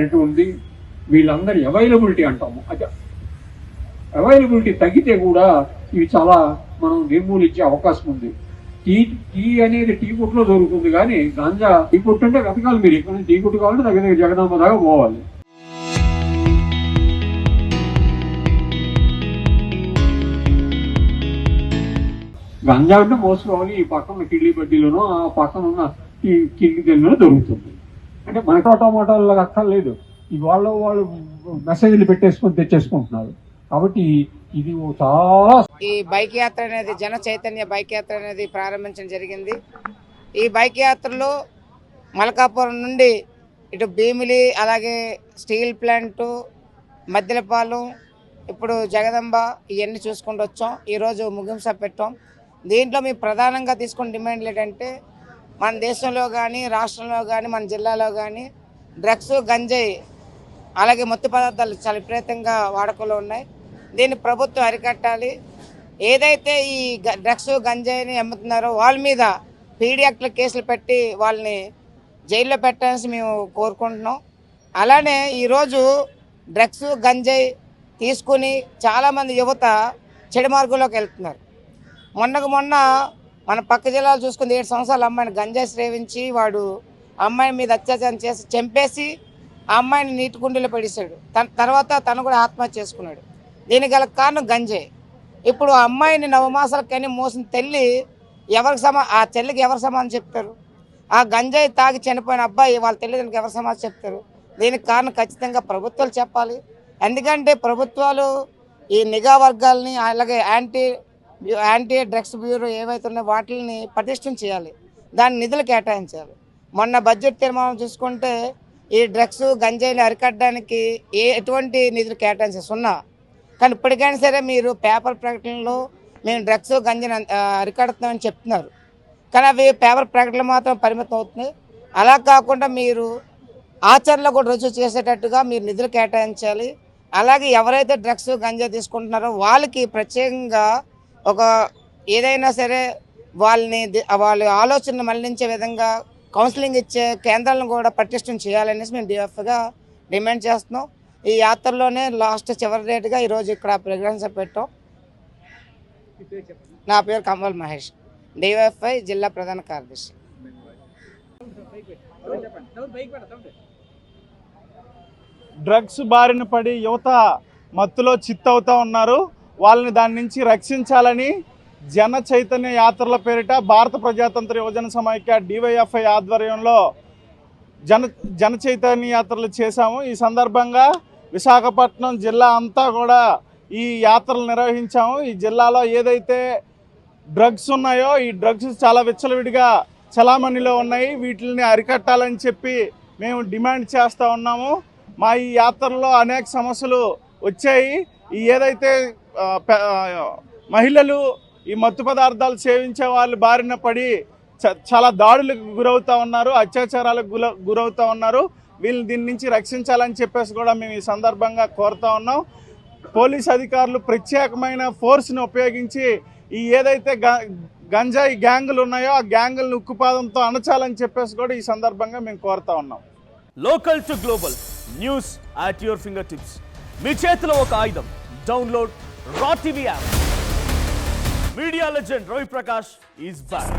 ఉంది. వీళ్ళందరి అవైలబిలిటీ అంటాము. అది అవైలబిలిటీ తగ్గితే కూడా ఇవి చాలా మనం నిర్మూలించే అవకాశం ఉంది. టీ అనేది టీ కొట్టులో దొరుకుతుంది, కానీ గాంజా టీ కొట్టు అంటే వెతకాలి. మీరు ఇక్కడ నుంచి టీ కొట్టు కావాలంటే దగ్గర జగదాంబ దాకా పోవాలి. గంజా అంటే మోసుకోవాలి. ఈ పక్కన కిడ్లీ బడ్డీలోనో ఆ పక్కన ఉన్న ఈ కిడ్లీ గల్లీలో దొరుకుతుంది. అంటే మన టమాటాలు అక్కర్లేదు. ఇవాళ వాళ్ళు మెసేజ్లు పెట్టేసుకొని తెచ్చేసుకుంటున్నారు. కాబట్టి ఇది చాలా ఈ బైక్ యాత్ర అనేది జన చైతన్య బైక్ యాత్ర అనేది ప్రారంభించడం జరిగింది. ఈ బైక్ యాత్రలో మలకాపురం నుండి ఇటు భీమిలి, అలాగే స్టీల్ ప్లాంటు, మద్దెలపాలెం, ఇప్పుడు జగదంబ ఇవన్నీ చూసుకుంటూ వచ్చాం. ఈరోజు ముగింపు పెట్టాం. దీంట్లో మేము ప్రధానంగా తీసుకున్న డిమాండ్లు ఏంటంటే, మన దేశంలో కానీ రాష్ట్రంలో కానీ మన జిల్లాలో కానీ డ్రగ్స్, గంజాయి అలాగే మత్తు పదార్థాలు చాలా విపరీతంగా వాడకంలో ఉన్నాయి. దీన్ని ప్రభుత్వం అరికట్టాలి. ఏదైతే ఈ డ్రగ్స్, గంజాయిని అమ్ముతున్నారో వాళ్ళ మీద పీడీ యాక్ట్ల కేసులు పెట్టి వాళ్ళని జైల్లో పెట్టాలని మేము కోరుకుంటున్నాం. అలానే ఈరోజు డ్రగ్స్, గంజాయి తీసుకుని చాలామంది యువత చెడు మార్గంలోకి వెళ్తున్నారు. మొన్న మన పక్క జిల్లాలు చూసుకుని 7 సంవత్సరాల అమ్మాయిని గంజాయి సేవించి వాడు అమ్మాయి మీద అత్యాచారం చేసి చంపేసి ఆ అమ్మాయిని నీటి కుండీలో పడేశాడు. తర్వాత తను కూడా ఆత్మహత్య చేసుకున్నాడు. దీనికి గల కారణం గంజాయి. ఇప్పుడు ఆ అమ్మాయిని 9 మాసాల కని మోసిన తల్లి ఆ తల్లికి ఎవరు సమాధానం చెప్తారు? ఆ గంజాయి తాగి చనిపోయిన అబ్బాయి వాళ్ళ తల్లిదండ్రులకు ఎవరు సమాధానం చెప్తారు? దీనికి కారణం ఖచ్చితంగా ప్రభుత్వాలు చెప్పాలి. ఎందుకంటే ప్రభుత్వాలు ఈ నిఘా వర్గాలని, అలాగే యాంటీ డ్రగ్స్ బ్యూరో ఏవైతే ఉన్నాయో వాటిని పటిష్టం చేయాలి. దాని నిధులు కేటాయించాలి. మొన్న బడ్జెట్ తీర్మానం చూసుకుంటే ఈ డ్రగ్స్, గంజాయిని అరికట్టడానికి ఎటువంటి నిధులు కేటాయించారు? 0. కానీ ఇప్పటికైనా సరే మీరు పేపర్ ప్రకటనలో మేము డ్రగ్స్, గంజాయిని అరికడుతున్నామని చెప్తున్నారు, కానీ అవి పేపర్ ప్రకటనలు మాత్రం పరిమితం అవుతున్నాయి. అలా కాకుండా మీరు ఆచరణలో కూడా రుజువు చేసేటట్టుగా మీరు నిధులు కేటాయించాలి. అలాగే ఎవరైతే డ్రగ్స్, గంజాయి తీసుకుంటున్నారో వాళ్ళకి ప్రత్యేకంగా ఏదైనా సరే వాళ్ళ ఆలోచనను మళ్లించే విధంగా కౌన్సిలింగ్ ఇచ్చే కేంద్రాలను కూడా పటిష్టం చేయాలనేసి మేము డిఎఫ్గా డిమాండ్ చేస్తున్నాం. ఈ యాత్రలోనే చివరి డేట్గా ఈరోజు ఇక్కడ ప్రోగ్రామ్స్ పెట్టాం. నా పేరు కమల్ మహేష్, డిఎఫ్ఐ జిల్లా ప్రధాన కార్యదర్శి. డ్రగ్స్ బారిన పడి యువత మత్తులో చిత్తవుతూ ఉన్నారు. వాళ్ళని దాని నుంచి రక్షించాలని జన చైతన్య యాత్రల పేరిట భారత ప్రజాతంత్ర యువజన సమైక్య డివైఎఫ్ఐ ఆధ్వర్యంలో జన చైతన్య యాత్రలు చేశాము. ఈ సందర్భంగా విశాఖపట్నం జిల్లా అంతా కూడా ఈ యాత్రలు నిర్వహించాము. ఈ జిల్లాలో ఏదైతే డ్రగ్స్ ఉన్నాయో ఈ డ్రగ్స్ చాలా విచ్చలవిడిగా చలామణిలో ఉన్నాయి. వీటిని అరికట్టాలని చెప్పి మేము డిమాండ్ చేస్తూ ఉన్నాము. మా ఈ యాత్రలో అనేక సమస్యలు వచ్చాయి. ఈ ఏదైతే మహిళలు ఈ మత్తు పదార్థాలు సేవించే వాళ్ళు బారిన పడి చాలా దాడులకు గురవుతూ ఉన్నారు, అత్యాచారాలకు గురవుతూ ఉన్నారు. వీళ్ళని దీని నుంచి రక్షించాలని చెప్పేసి కూడా మేము ఈ సందర్భంగా కోరుతా ఉన్నాం. పోలీస్ అధికారులు ప్రత్యేకమైన ఫోర్స్ని ఉపయోగించి ఈ ఏదైతే గంజాయి గ్యాంగులు ఉన్నాయో ఆ గ్యాంగులను ఉక్కుపాదంతో అణచాలని చెప్పేసి కూడా ఈ సందర్భంగా మేము కోరుతా ఉన్నాం. Local to global news at your fingertips. మీ చేతిలో ఒక ఆయుధం. Download Raw TV app. Media legend Ravi Prakash is back.